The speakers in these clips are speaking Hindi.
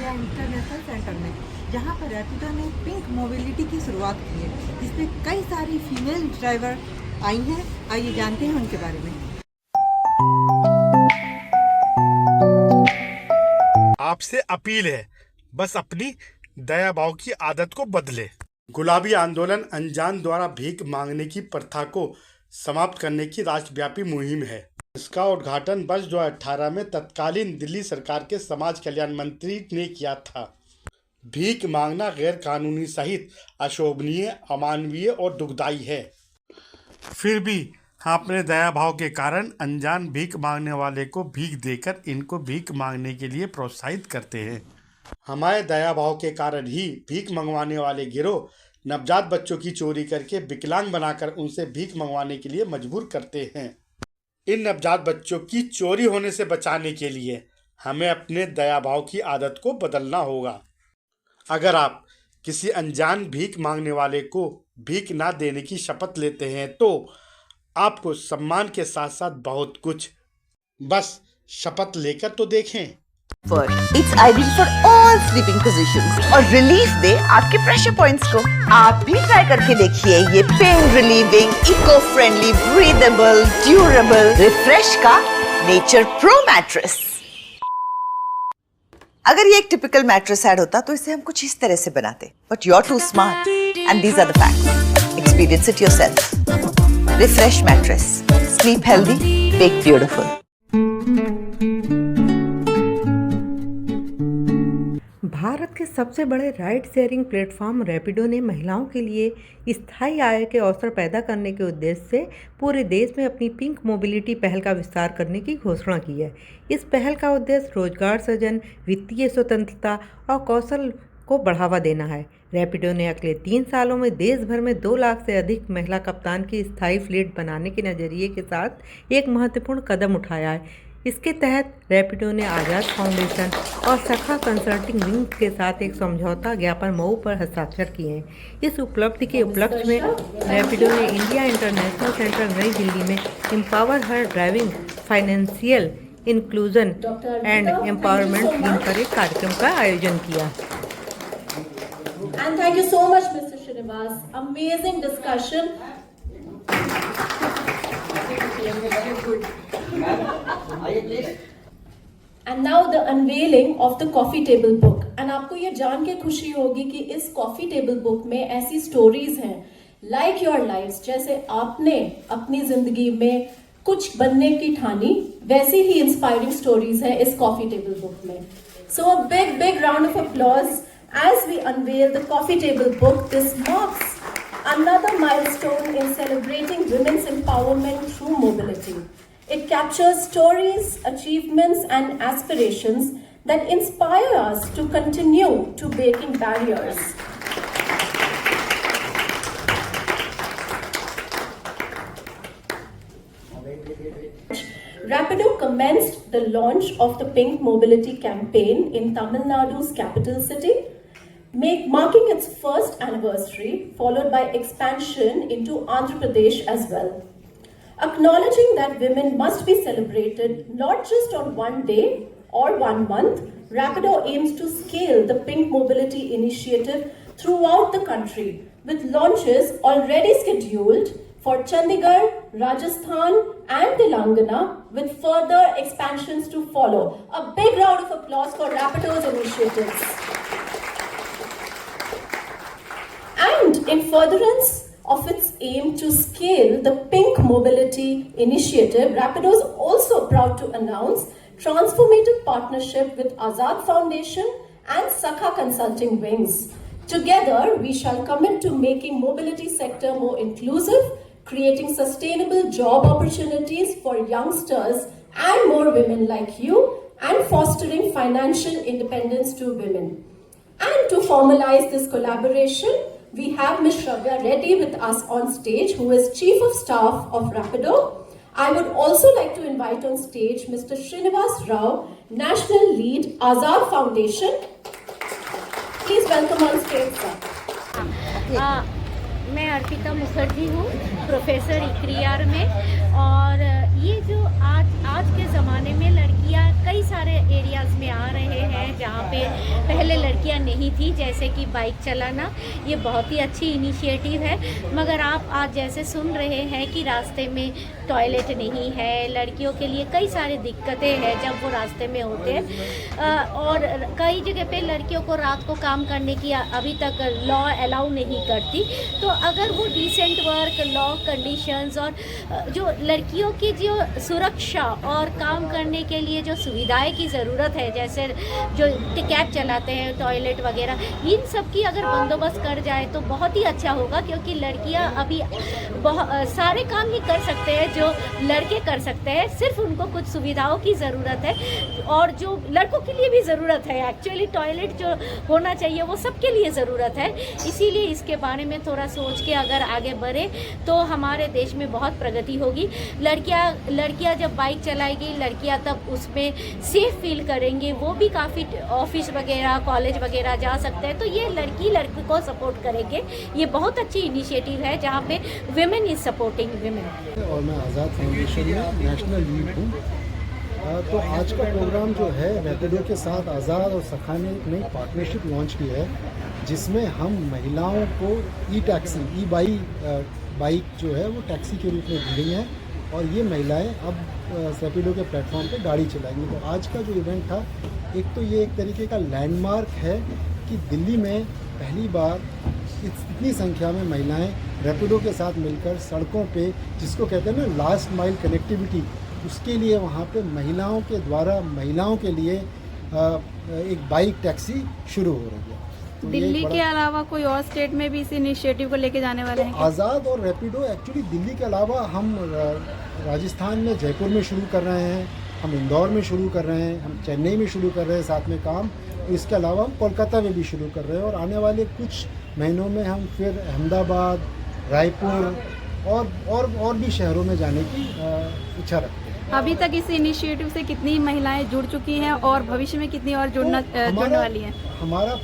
इंडिया इंटरनेशनल सेंटर में, जहां पर रैपिडो ने पिंक मोबिलिटी की शुरुआत की है, जिसमें कई सारी फीमेल ड्राइवर आई हैं। आइए जानते हैं उनके बारे में। आपसे अपील है, बस अपनी दया भाव की आदत को बदले। गुलाबी आंदोलन अनजान द्वारा भीख मांगने की प्रथा को समाप्त करने की राष्ट्रव्यापी मुहिम है। इसका उद्घाटन वर्ष 2018 में तत्कालीन दिल्ली सरकार के समाज कल्याण मंत्री ने किया था। भीख मांगना गैर कानूनी सहित अशोभनीय, अमानवीय और दुखदायी है। फिर भी हम अपने दया भाव के कारण अनजान भीख मांगने वाले को भीख देकर इनको भीख मांगने के लिए प्रोत्साहित करते हैं। हमारे दया भाव के कारण ही भीख मंगवाने वाले गिरोह नवजात बच्चों की चोरी करके विकलांग बनाकर उनसे भीख मंगवाने के लिए मजबूर करते हैं। इन नवजात बच्चों की चोरी होने से बचाने के लिए हमें अपने दया भाव की आदत को बदलना होगा। अगर आप किसी अनजान भीख मांगने वाले को भीख ना देने की शपथ लेते हैं तो आपको सम्मान के साथ साथ बहुत कुछ, बस शपथ लेकर तो देखें। It's ideal for all sleeping positions और रिलीफ दे आपके प्रेशर पॉइंट्स को। आप भी ट्राई करके देखिए ये pain relieving, eco friendly, breathable, durable Refresh का नेचर प्रो मैट्रेस। अगर ये एक टिपिकल मैट्रेस ऐड होता तो इसे हम कुछ इस तरह से बनाते, but you are too smart and these are the facts. Experience it yourself. Refresh mattress, sleep healthy, wake beautiful. Bharat के सबसे बड़े राइड शेयरिंग प्लेटफॉर्म रैपिडो ने महिलाओं के लिए स्थायी आय के अवसर पैदा करने के उद्देश्य से पूरे देश में अपनी पिंक मोबिलिटी पहल का विस्तार करने की घोषणा की है। इस पहल का उद्देश्य रोजगार सृजन, वित्तीय स्वतंत्रता और कौशल को बढ़ावा देना है। रैपिडो ने अगले 3 सालों में देश भर में 2 लाख से अधिक महिला कप्तान की स्थायी फ्लीट बनाने के नज़रिए के साथ एक महत्वपूर्ण कदम उठाया है। इसके तहत रैपिडो ने आज़ाद फाउंडेशन और सखा कंसल्टिंग विंग के साथ एक समझौता ज्ञापन मऊ पर हस्ताक्षर किए हैं। इस उपलब्धि के उपलक्ष्य में रैपिडो ने इंडिया इंटरनेशनल सेंटर नई दिल्ली में empower her driving, financial inclusion and empowerment theme पर एक कार्यक्रम का आयोजन किया। And thank you so much, Mr. Srinivas. Amazing discussion. And now the unveiling of the coffee table book. And आपको ये जान के खुशी होगी कि इस coffee table book में ऐसी stories हैं like your lives, जैसे आपने अपनी जिंदगी में कुछ बनने की ठानी, वैसी ही inspiring stories हैं इस coffee table book में. So a big round of applause as we unveil the coffee table book. This marks another milestone in celebrating women's empowerment through mobility. It captures stories, achievements, and aspirations that inspire us to continue to breaking barriers. Rapido commenced the launch of the Pink Mobility campaign in Tamil Nadu's capital city, marking its first anniversary, followed by expansion into Andhra Pradesh as well. Acknowledging that women must be celebrated not just on one day or 1 month, Rapido aims to scale the Pink Mobility initiative throughout the country, with launches already scheduled for Chandigarh, Rajasthan and Telangana, with further expansions to follow. A big round of applause for Rapido's initiatives. And in furtherance of its aim to scale the Pink Mobility initiative, Rapido is also proud to announce transformative partnership with Azad Foundation and Sakha Consulting Wings. Together, we shall commit to making mobility sector more inclusive, creating sustainable job opportunities for youngsters and more women like you, and fostering financial independence to women. And to formalize this collaboration, we have Ms. Shravya Reddy with us on stage, who is Chief of Staff of Rapido. I would also like to invite on stage Mr. Srinivas Rao, National Lead, Azad Foundation. Please welcome on stage, sir. मैं अर्पिता मुखर्जी हूँ, प्रोफेसर इक्रियार में। और ये जो आज के ज़माने में लड़कियाँ कई सारे एरियाज़ में आ रहे हैं जहाँ पे पहले पहले लड़कियां नहीं थी, जैसे कि बाइक चलाना, ये बहुत ही अच्छी इनिशिएटिव है। मगर आप आज जैसे सुन रहे हैं कि रास्ते में टॉयलेट नहीं है, लड़कियों के लिए कई सारी दिक्कतें हैं जब वो रास्ते में होते हैं, और कई जगह पे लड़कियों को रात को काम करने की अभी तक लॉ अलाउ नहीं करती। तो अगर वो डिसेंट वर्क, लॉ कंडीशंस और जो लड़कियों की जो सुरक्षा और काम करने के लिए जो सुविधाएं की ज़रूरत है, जैसे जो कैब चलाते हैं, टॉयलेट वगैरह, इन सब की अगर बंदोबस्त कर जाए तो बहुत ही अच्छा होगा। क्योंकि लड़कियां अभी सारे काम ही कर सकते हैं जो लड़के कर सकते हैं, सिर्फ उनको कुछ सुविधाओं की ज़रूरत है, और जो लड़कों के लिए भी ज़रूरत है। एक्चुअली टॉयलेट जो होना चाहिए वो सबके लिए ज़रूरत है। इसीलिए इसके बारे में थोड़ा सोच के अगर आगे बढ़े तो हमारे देश में बहुत प्रगति होगी। लड़कियां जब बाइक चलाएगी, लड़कियां तब उसमें सेफ फील करेंगे, वो भी काफ़ी ऑफिस वगैरह, कॉलेज वगैरह जा सकते हैं। तो ये लड़की को सपोर्ट करेंगे। ये बहुत अच्छी इनिशिएटिव है जहाँ पे विमेन इज सपोर्टिंग विमेन। और मैं आज़ाद फाउंडेशन में नेशनल लीड हूँ। तो आज का प्रोग्राम जो है, रैपिडो के साथ आज़ाद और सखा ने एक नई पार्टनरशिप लॉन्च की है, जिसमें हम महिलाओं को ई टैक्सी, बाइक जो है वो टैक्सी के रूप में दी गई हैं, और ये महिलाएं अब रैपिडो के प्लेटफॉर्म पे गाड़ी चलाएंगी। तो आज का जो इवेंट था, एक तो ये एक तरीके का लैंडमार्क है कि दिल्ली में पहली बार इतनी संख्या में महिलाएं रैपिडो के साथ मिलकर सड़कों पे, जिसको कहते हैं ना लास्ट माइल कनेक्टिविटी, उसके लिए वहाँ पे महिलाओं के द्वारा महिलाओं के लिए एक बाइक टैक्सी शुरू हो रही है। तो दिल्ली के अलावा कोई और स्टेट में भी इस इनिशिएटिव को लेके जाने वाले हैं क्या? आज़ाद और रैपिडो एक्चुअली दिल्ली के अलावा हम राजस्थान में जयपुर में शुरू कर रहे हैं, हम इंदौर में शुरू कर रहे हैं, हम चेन्नई में शुरू कर रहे हैं साथ में काम। इसके अलावा हम कोलकाता में भी शुरू कर रहे हैं, और आने वाले कुछ महीनों में हम फिर अहमदाबाद, रायपुर और भी शहरों में जाने की इच्छा रखते हैं। अभी तक इस इनिशिएटिव से कितनी महिलाएं जुड़ चुकी हैं और भविष्य में कितनी और जुड़ने वाली हैं? हमारा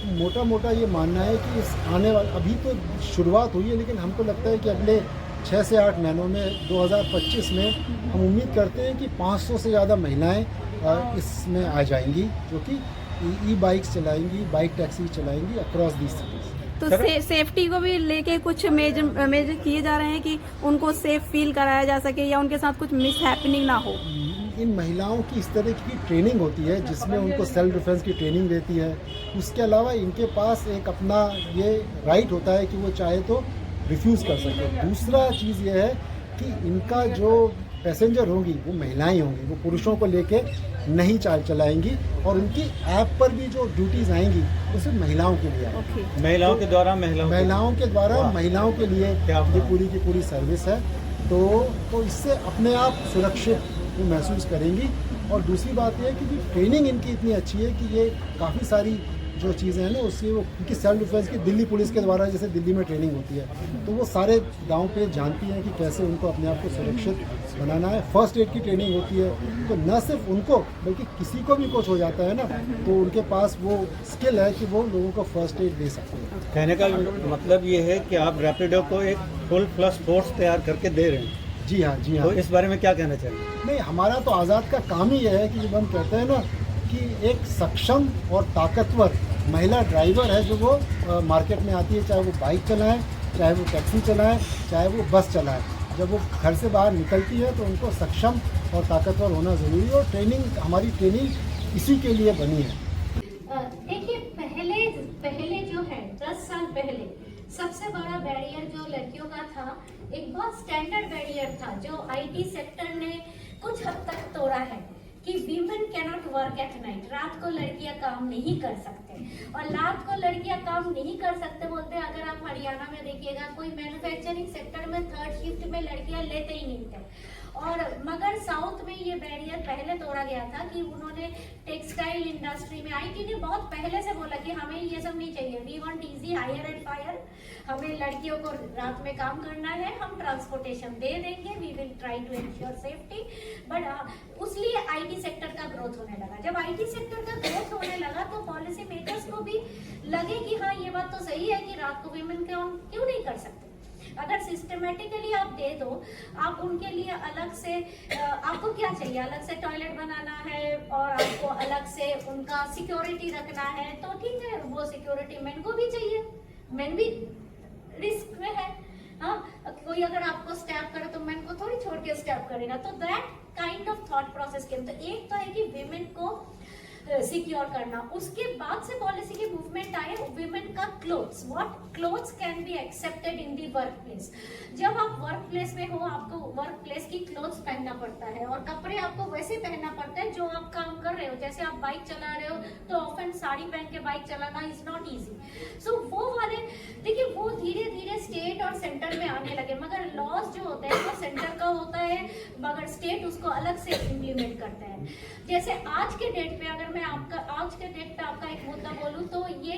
मोटा ये मानना है कि इस आने वाले, अभी तो शुरुआत हुई है, लेकिन हमको लगता है कि अगले 6 से 8 महीनों में 2025 में हम उम्मीद करते हैं कि 500 से ज़्यादा महिलाएं इसमें आ जाएंगी, जो कि ई बाइक्स चलाएंगी, बाइक टैक्सी चलाएंगी अक्रॉस दी सिटीज। तो सेफ्टी को भी लेके कुछ मेजर किए जा रहे हैं कि उनको सेफ फील कराया जा सके या उनके साथ कुछ मिस हैपनिंग ना हो। इन महिलाओं की इस तरह की ट्रेनिंग होती है, जिसमें उनको सेल्फ डिफेंस की ट्रेनिंग रहती है। उसके अलावा इनके पास एक अपना ये राइट होता है कि वो चाहे तो रिफ्यूज़ कर सके। दूसरा चीज़ ये है कि इनका जो पैसेंजर होंगी वो महिलाएं होंगी, वो पुरुषों को लेके नहीं चलाएंगी, और उनकी ऐप पर भी जो ड्यूटीज आएंगी वो सिर्फ महिलाओं के लिए आएंगी। महिलाओं के द्वारा महिलाओं के लिए ये पूरी की पूरी सर्विस है। तो इससे अपने आप सुरक्षित वो महसूस करेंगी। और दूसरी बात यह है कि ट्रेनिंग इनकी इतनी अच्छी है कि ये काफ़ी सारी जो चीज़ें हैं ना, उससे वो उनकी सेल्फ डिफेंस की दिल्ली पुलिस के द्वारा जैसे दिल्ली में ट्रेनिंग होती है, तो वो सारे गांव पे जानती हैं कि कैसे उनको अपने आप को सुरक्षित बनाना है। फर्स्ट एड की ट्रेनिंग होती है, तो न सिर्फ उनको बल्कि किसी को भी कुछ हो जाता है ना, तो उनके पास वो स्किल है कि वो लोगों को फर्स्ट एड दे सकते हैं। कहने का मतलब ये है कि आप रैपिडो को एक फुल फ्लश फोर्स तैयार करके दे रहे हैं। जी हाँ। तो इस बारे में क्या कहना चाहिए? नहीं, हमारा तो आज़ाद का काम ही यह है कि जब हम कहते हैं ना कि एक सक्षम और ताकतवर महिला ड्राइवर है जो वो मार्केट में आती है, चाहे वो बाइक चलाएं, चाहे वो टैक्सी चलाएं, चाहे वो बस चलाएं। जब वो घर से बाहर निकलती है तो उनको सक्षम और ताकतवर होना ज़रूरी है, और हमारी ट्रेनिंग इसी के लिए बनी है। देखिए, पहले जो है 10 साल पहले सबसे बड़ा बैरियर जो लड़कियों का था, एक बहुत स्टैंडर्ड बैरियर था जो आईटी सेक्टर ने कुछ हद तक तोड़ा है कि women cannot work at night. रात को लड़कियां काम नहीं कर सकते, और रात को लड़कियां काम नहीं कर सकते बोलते हैं। अगर आप हरियाणा में देखिएगा, कोई मैन्युफैक्चरिंग सेक्टर में 3rd शिफ्ट में लड़कियां लेते ही नहीं थे। और मगर साउथ में ये बैरियर पहले तोड़ा गया था कि उन्होंने टेक्सटाइल इंडस्ट्री में, आईटी ने बहुत पहले से बोला कि हमें ये सब नहीं चाहिए, we want easy hire and fire, हमें लड़कियों को रात में काम करना है, हम ट्रांसपोर्टेशन दे देंगे, we will try to ensure safety. But उसलिए आईटी सेक्टर का ग्रोथ होने लगा। जब आईटी सेक्टर का ग्रोथ होने लगा तो पॉलिसी मेकर्स को भी लगे कि हाँ, ये बात तो सही है कि रात को विमेन काम क्यों नहीं कर सकते। अगर सिस्टमेटिकली आप दे दो, आप उनके लिए अलग से आपको क्या चाहिए, अलग से टॉयलेट बनाना है और आपको अलग से उनका सिक्योरिटी रखना है, तो ठीक है, वो सिक्योरिटी मेन को भी चाहिए, मेन भी रिस्क में है। हाँ, कोई अगर आपको स्टैप करे तो मैन को थोड़ी छोड़ के स्टैप करेगा। तो that kind of thought process के तो एक तो है कि विमेन को सिक्योर करना, उसके बाद से पॉलिसी की मूवमेंट आए विमेन का clothes, what clothes can be accepted in the work place. जब आप वर्क प्लेस में हो, आपको वर्क प्लेस की क्लोथ्स पहनना पड़ता है और कपड़े आपको वैसे पहनना पड़ता है जो आप काम कर रहे हो। जैसे आप बाइक चला रहे हो तो ऑफन साड़ी पहन के बाइक चलाना इज नॉट इजी। सो वो वाले देखिए, वो धीरे धीरे स्टेट और सेंटर में आने लगे, मगर लॉज जो होते हैं वो सेंटर का होता है, मगर स्टेट उसको अलग से इम्प्लीमेंट करते हैं। जैसे आज के डेट पे अगर मैं आज के डेट पे आपका एक मुद्दा बोलूं तो ये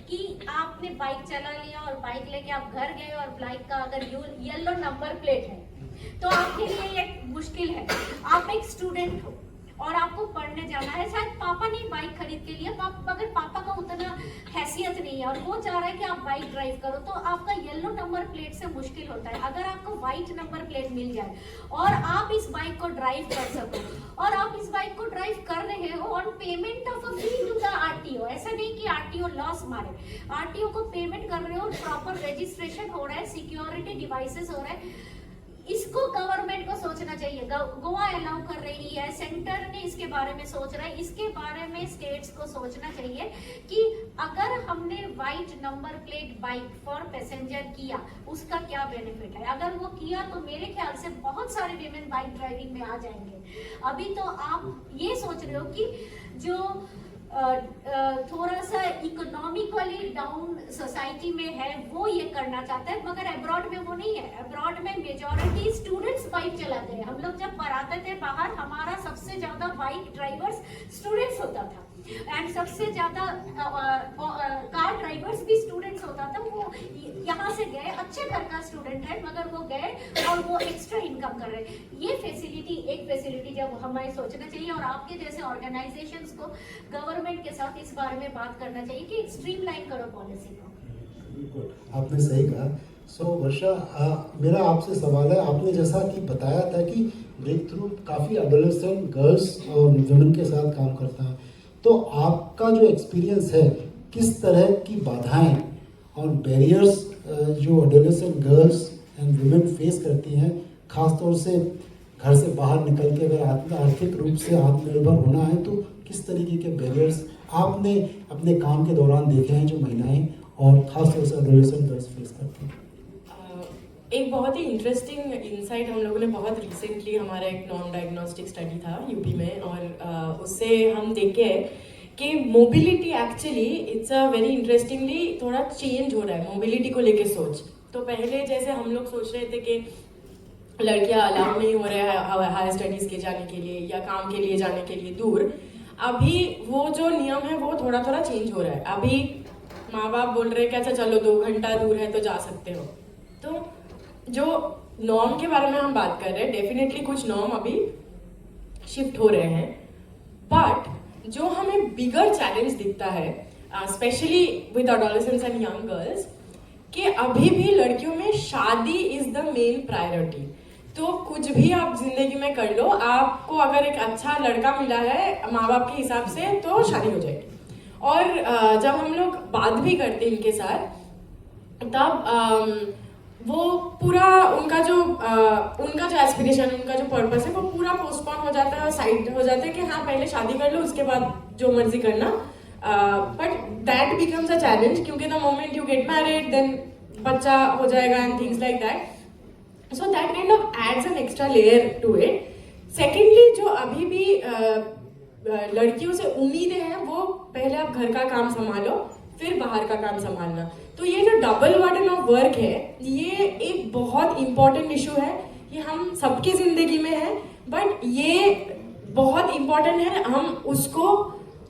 कि आपने बाइक चला लिया और बाइक लेके आप घर गए और बाइक का अगर येलो नंबर प्लेट है तो आपके लिए ये मुश्किल है। आप एक स्टूडेंट हो और आपको पढ़ने जाना है, शायद पापा ने बाइक खरीद के लिए, अगर पापा का उतना हैसियत नहीं है और वो चाह रहा है कि आप बाइक ड्राइव करो, तो आपका येलो नंबर प्लेट से मुश्किल होता है। अगर आपको व्हाइट नंबर प्लेट मिल जाए और आप इस बाइक को ड्राइव कर सको, और आप इस बाइक को ड्राइव कर रहे हो on payment of a fee to the RTO, ऐसा नहीं कि आरटीओ लॉस मारे, आरटीओ को पेमेंट कर रहे हो, प्रॉपर रजिस्ट्रेशन हो रहा है, सिक्योरिटी डिवाइसेस हो रहा है, इसको गवर्नमेंट को सोचना चाहिए। गोवा अलाउ कर रही है, सेंटर ने इसके बारे में सोच रहा है, इसके बारे में स्टेट्स को सोचना चाहिए कि अगर हमने white number plate bike for passenger किया, उसका क्या बेनिफिट है। अगर वो किया तो मेरे ख्याल से बहुत सारे विमेन बाइक ड्राइविंग में आ जाएंगे। अभी तो आप ये सोच रहे हो कि जो थोड़ा सा इकोनॉमिकली डाउन सोसाइटी में है वो ये करना चाहता है, मगर अब्रॉड में वो नहीं है। अब्रॉड में मेजॉरिटी स्टूडेंट्स बाइक चलाते हैं। हम लोग जब पढ़ाते थे बाहर, हमारा सबसे ज्यादा बाइक ड्राइवर्स स्टूडेंट्स होता था एंड सबसे ज्यादा कार ड्राइवर्स भी स्टूडेंट्स होता था। वो यहाँ से गए, अच्छे घर का स्टूडेंट है मगर वो गए और वो एक्स्ट्रा इनकम कर रहे हैं। ये फैसिलिटी जब हमें सोचना चाहिए और आपके जैसे ऑर्गेनाइजेशंस को गवर्नमेंट के साथ इस बारे में बात करना चाहिए कि स्ट्रीमलाइन करो पॉलिसी को। आपने सही कहा। वर्षा, मेरा आपसे सवाल है, आपने जैसा कि बताया था कि ब्रेक थ्रू काफ़ी एडोलेसेंट गर्ल्स और वुमेन के साथ काम करता है, तो आपका जो एक्सपीरियंस है, किस तरह की बाधाएं और बैरियर्स जो adolescent girls and women face करती हैं, खासतौर से घर से बाहर निकल के अगर आर्थिक रूप से आत्मनिर्भर होना है, तो किस तरीके के बैरियर्स आपने अपने काम के दौरान देखे हैं जो महिलाएं और खासतौर से एडोलेसेंट गर्ल्स फेस करती हैं? एक बहुत ही इंटरेस्टिंग इंसाइट हम लोगों ने बहुत रिसेंटली, हमारा एक नॉन डायग्नोस्टिक स्टडी था यूपी में, और उससे हम देखे कि mobility actually it's a very interestingly थोड़ा चेंज हो रहा है मोबिलिटी को लेके सोच। तो पहले जैसे हम लोग सोच रहे थे कि लड़कियां अलाउ नहीं हो रहे हैं हायर स्टडीज के जाने के लिए या काम के लिए जाने के लिए दूर, अभी वो जो नियम है वो थोड़ा थोड़ा चेंज हो रहा है। अभी माँ बाप बोल रहे हैं कि अच्छा चलो 2 घंटा दूर है तो जा सकते हो। तो जो नॉर्म के बारे में हम बात कर रहे हैं, डेफिनेटली कुछ नॉर्म अभी शिफ्ट हो रहे हैं, बट जो हमें बिगर चैलेंज दिखता है specially with adolescents and young girls, कि अभी भी लड़कियों में शादी इज द मेन प्रायोरिटी। तो कुछ भी आप जिंदगी में कर लो, आपको अगर एक अच्छा लड़का मिला है माँ बाप के हिसाब से तो शादी हो जाएगी। और जब हम लोग बात भी करते हैं इनके साथ, तब वो पूरा उनका जो एस्पिरेशन, उनका जो पर्पस है वो पूरा पोस्टपोन हो जाता है और साइड हो जाता है कि हाँ पहले शादी कर लो उसके बाद जो मर्जी करना। But that becomes a challenge, क्योंकि the moment you get married then बच्चा हो जाएगा and things like that. So that kind of adds an extra layer to it. Secondly, जो अभी भी लड़कियों से उम्मीदें हैं वो पहले आप घर का काम संभालो फिर बाहर का काम संभालना। तो ये जो डबल बर्डन ऑफ वर्क है ये एक बहुत इंपॉर्टेंट इशू है, ये हम सबकी जिंदगी में है, बट ये बहुत इंपॉर्टेंट है हम उसको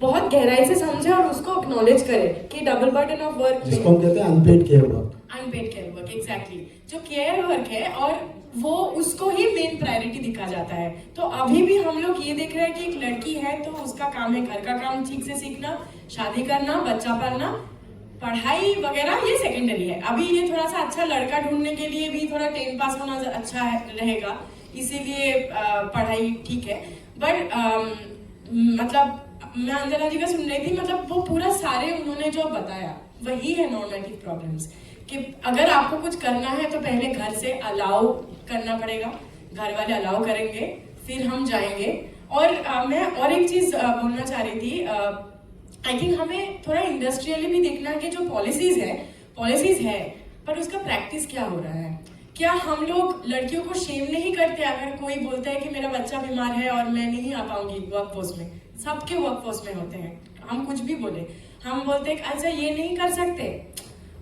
बहुत गहराई से समझे और उसको एक्नॉलेज करें कि डबल बर्डन ऑफ वर्क, जिसको हम कहते हैं unpaid care work. Unpaid care work, exactly, जो केयर वर्क है और वो उसको ही मेन प्रायोरिटी दिखा जाता है। तो अभी भी हम लोग ये देख रहे हैं कि एक लड़की है तो उसका काम है घर का काम ठीक से सीखना, शादी करना, बच्चा पालना, पढ़ाई वगैरह ये सेकेंडरी है। अभी ये थोड़ा सा अच्छा लड़का ढूंढने के लिए भी थोड़ा 10 पास होना अच्छा है रहेगा, इसीलिए पढ़ाई ठीक है। बट मतलब मैं अंजना जी का सुन रही थी, मतलब वो पूरा सारे उन्होंने जो बताया वही है नॉर्मेटिव प्रॉब्लम्स, कि अगर आपको कुछ करना है तो पहले घर से अलाउ करना पड़ेगा, घर वाले अलाउ करेंगे फिर हम जाएंगे। और मैं और एक चीज बोलना चाह रही थी, आई थिंक हमें थोड़ा इंडस्ट्रियली भी देखना कि जो पॉलिसीज है पर उसका प्रैक्टिस क्या हो रहा है। क्या हम लोग लड़कियों को शेम नहीं करते अगर कोई बोलता है कि मेरा बच्चा बीमार है और मैं नहीं आ पाऊंगी वर्कफोर्स में? सबके वर्कफोर्स में होते हैं, हम कुछ भी बोले, हम बोलते हैं अच्छा ये नहीं कर सकते,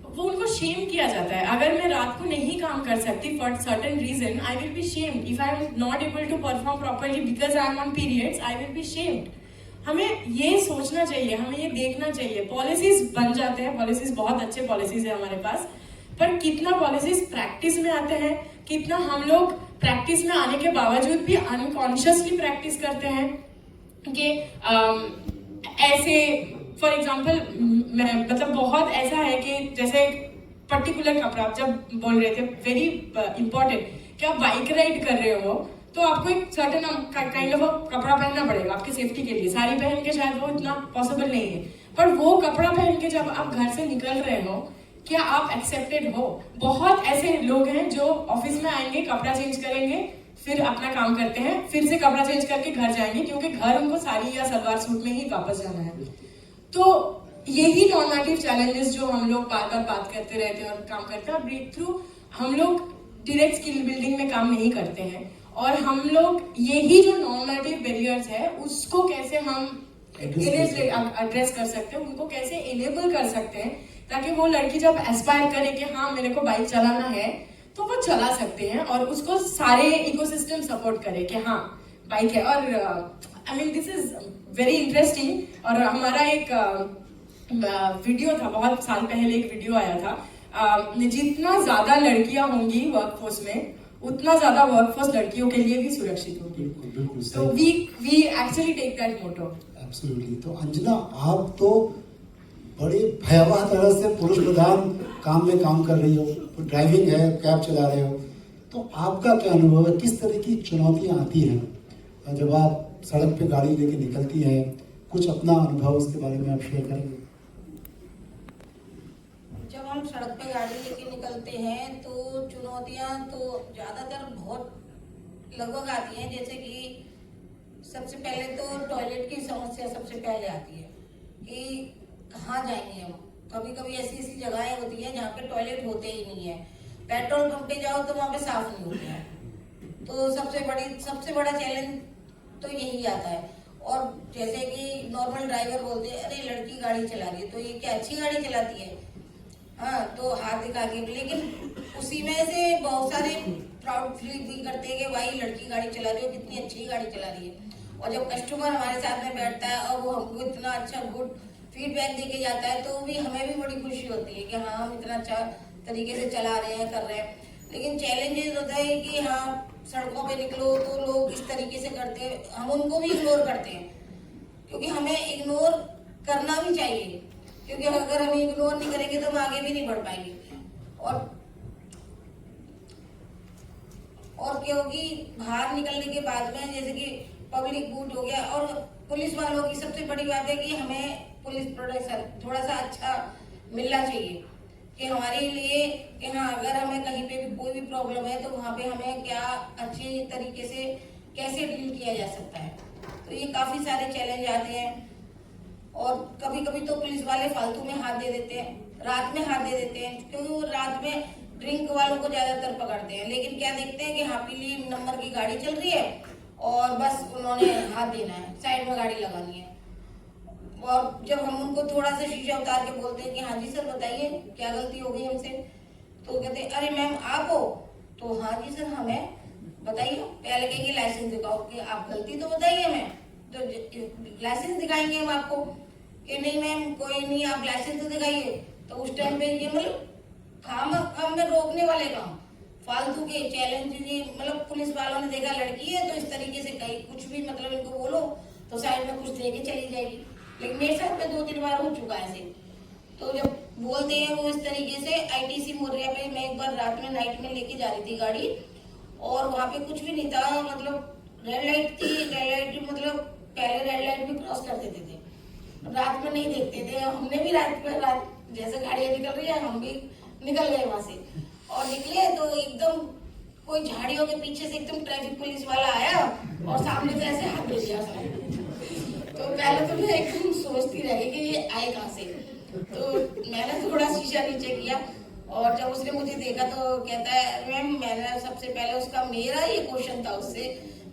वो उनको शेम किया जाता है। अगर मैं रात को नहीं काम कर सकती for certain reason, I will be shamed. If I am not able to perform properly because I am on periods, I will be shamed. हमें ये सोचना चाहिए, हमें ये देखना चाहिए। पॉलिसीज बन जाते हैं, पॉलिसीज बहुत अच्छे पॉलिसीज है हमारे पास, पर कितना पॉलिसीज प्रैक्टिस में आते हैं, कितना हम लोग प्रैक्टिस में आने के बावजूद भी अनकॉन्शियसली प्रैक्टिस करते हैं कि ऐसे फॉर एग्जाम्पल मतलब बहुत ऐसा है कि जैसे पर्टिकुलर कपड़ा आप जब बोल रहे थे, वेरी इंपॉर्टेंट, कि आप बाइक राइड कर रहे हो तो आपको एक सर्टेन काइंड ऑफ कपड़ा पहनना पड़ेगा आपकी सेफ्टी के लिए। साड़ी पहन के शायद वो इतना पॉसिबल नहीं है, पर वो कपड़ा पहन के जब आप घर से निकल रहे हो, क्या आप एक्सेप्टेड हो? बहुत ऐसे लोग हैं जो ऑफिस में आएंगे, कपड़ा चेंज करेंगे, फिर अपना काम करते हैं, फिर से कपड़ा चेंज करके घर जाएंगे, क्योंकि घर उनको साड़ी या सलवार सूट में ही वापस जाना है। तो यही नॉर्मेटिव चैलेंजेस जो हम लोग बार बार बात करते रहते हैं और काम करते हैं, और ब्रेक थ्रू हम लोग डायरेक्ट स्किल बिल्डिंग में काम नहीं करते हैं, और हम लोग यही जो नॉर्मेटिव बैरियर्स है उसको कैसे हम एड्रेस कर सकते हैं, उनको कैसे एनेबल कर सकते हैं, ताकि वो लड़की जब एस्पायर करे कि हाँ मेरे को बाइक चलाना है तो वो चला सकते हैं, और उसको सारे इकोसिस्टम सपोर्ट करे कि हाँ बाइक है। और I mean this is very interesting. और हमारा एक वीडियो था, बहुत साल पहले एक वीडियो आया था, जितना ज्यादा लड़कियां होंगी वर्कफोर्स में उतना ज्यादा वर्कफोर्स लड़कियों के लिए भी सुरक्षित होगी। तो we actually take that motto. Absolutely. तो अंजना, आप तो बड़े भयावह तरह से पुरुष प्रधान काम में काम कर रही हो, ड्राइविंग है, कैब चला रहे हो, तो आपका क्या अनुभव है? किस तरह की चुनौतियां आती हैं जब आप सड़क पे गाड़ी लेके निकलती हैं? कुछ अपना अनुभव उसके बारे में आप शेयर करेंगे? जब हम सड़क पे गाड़ी लेके निकलते हैं तो चुनौतियां तो ज़्यादातर बहुत लगभग आती हैं। जैसे कि सबसे पहले तो टॉयलेट की समस्या सबसे पहले आती है कि कहाँ जाएंगे हम। कभी कभी ऐसी जगहें होती हैं जहाँ पे टॉयलेट होते ही नहीं है। पेट्रोल पंप पे जाओ तो वहाँ पे साफ नहीं होते हैं। तो सबसे बड़ा चैलेंज तो यही आता है। और जैसे कि नॉर्मल ड्राइवर बोलते हैं अरे लड़की गाड़ी चला रही है तो ये क्या अच्छी गाड़ी चलाती है, हाँ तो हाथ दिखा के, लेकिन उसी में से बहुत सारे प्राउड फील भी करते हैं कि भाई लड़की गाड़ी चला रही है, कितनी अच्छी गाड़ी चला रही है। और जब कस्टमर हमारे साथ में बैठता है और वो हमको इतना अच्छा गुड फीडबैक देके जाता है तो भी हमें भी बड़ी खुशी होती है कि हाँ हम इतना अच्छा तरीके से चला रहे हैं, कर रहे हैं। लेकिन चैलेंजेस होता है कि हाँ सड़कों पे निकलो तो लोग इस तरीके से करते हैं, हम उनको भी इग्नोर करते हैं, क्योंकि हमें इग्नोर करना भी चाहिए, क्योंकि अगर हम इग्नोर नहीं करेंगे तो हम आगे भी नहीं बढ़ पाएंगे। और क्योंकि बाहर निकलने के बाद में जैसे कि पब्लिक बूट हो गया, और पुलिस वालों की सबसे बड़ी बात है कि हमें पुलिस प्रोटेक्शन थोड़ा सा अच्छा मिलना चाहिए कि हमारे लिए कि हाँ अगर हमें कहीं पे भी कोई भी प्रॉब्लम है तो वहाँ पे हमें क्या अच्छे तरीके से कैसे डील किया जा सकता है। तो ये काफ़ी सारे चैलेंज आते हैं। और कभी कभी तो पुलिस वाले फालतू में हाथ दे देते हैं, रात में हाथ दे देते हैं, क्योंकि वो रात में ड्रिंक वालों को ज़्यादातर पकड़ते हैं। लेकिन क्या देखते हैं कि हाँ पीली नंबर की गाड़ी चल रही है और बस उन्होंने हाथ देना है, साइड में गाड़ी लगानी है। और जब हम उनको थोड़ा सा शीशा उतार के बोलते हैं कि हाँ जी सर बताइए क्या गलती हो गई हमसे, तो कहते हैं अरे मैम आप हो, तो हाँ जी सर हमें बताइए। पहले कहेंगे लाइसेंस दिखाओ कि आप गलती तो बताइए हमें, तो लाइसेंस दिखाएंगे हम आपको कि नहीं मैम कोई नहीं आप लाइसेंस तो दिखाइए। तो उस टाइम पे ये मतलब काम में रोकने वाले काम फालतू के चैलेंज, ये मतलब पुलिस वालों ने देखा लड़की है तो इस तरीके से कहीं कुछ भी मतलब इनको बोलो तो साइड में कुछ दे के चली जाएगी। लेकिन मेरे साथ में 2-3 बार हो चुका है ऐसे। तो जब बोलते हैं वो इस तरीके से, आईटीसी मोरिया पे मैं एक बार रात में नाइट में लेके जा रही थी गाड़ी, और वहाँ पे कुछ भी नहीं था, मतलब रेड लाइट थी, रेड लाइट मतलब पहले रेड लाइट भी क्रॉस कर देते थे, रात में नहीं देखते थे। हमने भी रात जैसे गाड़ियाँ निकल रही है हम भी निकल गए वहां से, और निकले तो एकदम कोई झाड़ियों के पीछे से एकदम ट्रैफिक पुलिस वाला आया और सामने से ऐसे हाथ दे दिया उसने। तो पहले तो मैं एकदम सोचती रह गई कि ये आए कहाँ से। तो मैंने थोड़ा शीशा नीचे किया, और जब उसने मुझे देखा तो कहता है मैम, मैंने सबसे पहले उसका मेरा ये क्वेश्चन था उससे,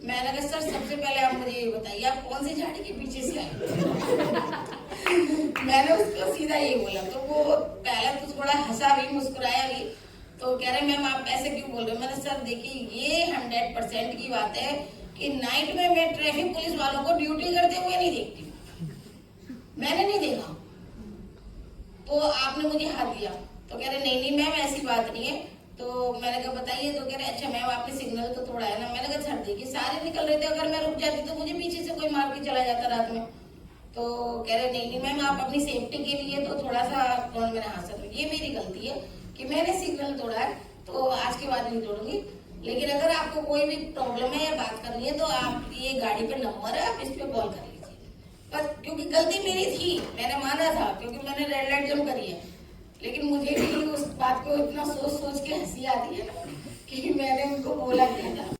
मैंने कहा सर सबसे पहले आप मुझे ये बताइए आप कौन सी झाड़ी के पीछे से आए। मैंने उसको सीधा ये बोला, तो वो पहले तो थोड़ा हंसा भी, मुस्कुराया भी, तो कह रहे मैम आप ऐसे क्यों बोल रहे हो। मैंने सर देखिए ये 100% की बात है कि नाइट में मैं ट्रैफिक पुलिस वालों को ड्यूटी करते हुए नहीं देखती, मैंने नहीं देखा, तो आपने मुझे हाथ दिया। तो कह रहे नहीं मैम ऐसी बात नहीं है। तो मैंने कहा बताइए, तो कह रहे अच्छा मैम आपने सिग्नल तो तोड़ा है ना। मैंने कहा सर देखिए सारे निकल रहे थे, अगर मैं रुक जाती तो मुझे पीछे से कोई मार के चला जाता रात में। तो कह रहे नहीं मैम आप अपनी सेफ्टी के लिए तो थोड़ा सा कौन मेरा हाथ से, ये मेरी गलती है कि मैंने सिग्नल तोड़ा है, तो आज के बाद नहीं तोड़ूंगी, लेकिन अगर आपको कोई भी प्रॉब्लम है या बात करनी है तो आप ये गाड़ी पे नंबर है, आप इस पे कॉल कर लीजिए। बस क्योंकि गलती मेरी थी, मैंने माना था क्योंकि मैंने रेड लाइट जंप करी है, लेकिन मुझे भी उस बात को इतना सोच के हंसी आती है ना कि मैंने उनको बोला क्या था।